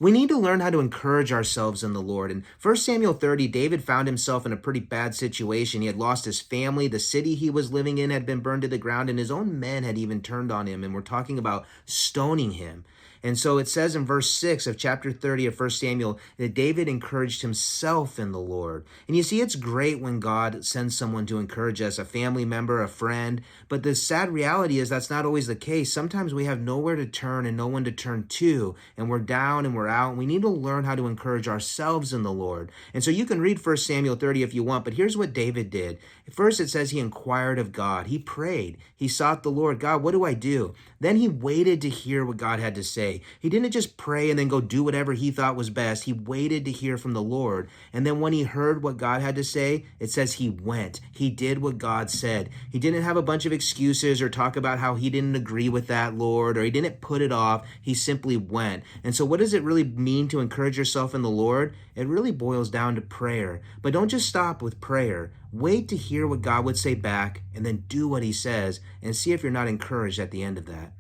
We need to learn how to encourage ourselves in the Lord. In 1 Samuel 30, David found himself in a pretty bad situation. He had lost his family. The city he was living in had been burned to the ground, and his own men had even turned on him. And we're talking about stoning him. And so it says in verse 6 of chapter 30 of 1 Samuel that David encouraged himself in the Lord. And you see, it's great when God sends someone to encourage us, a family member, a friend. But the sad reality is that's not always the case. Sometimes we have nowhere to turn and no one to turn to, and we're down and we're out. And we need to learn how to encourage ourselves in the Lord. And so you can read 1 Samuel 30 if you want, but here's what David did. First, it says he inquired of God. He prayed. He sought the Lord. God, what do I do? Then he waited to hear what God had to say. He didn't just pray and then go do whatever he thought was best. He waited to hear from the Lord. And then when he heard what God had to say, it says he went. He did what God said. He didn't have a bunch of excuses or talk about how he didn't agree with that, Lord, or he didn't put it off. He simply went. And so what does it really mean to encourage yourself in the Lord? It really boils down to prayer. But don't just stop with prayer. Wait to hear what God would say back and then do what he says and see if you're not encouraged at the end of that.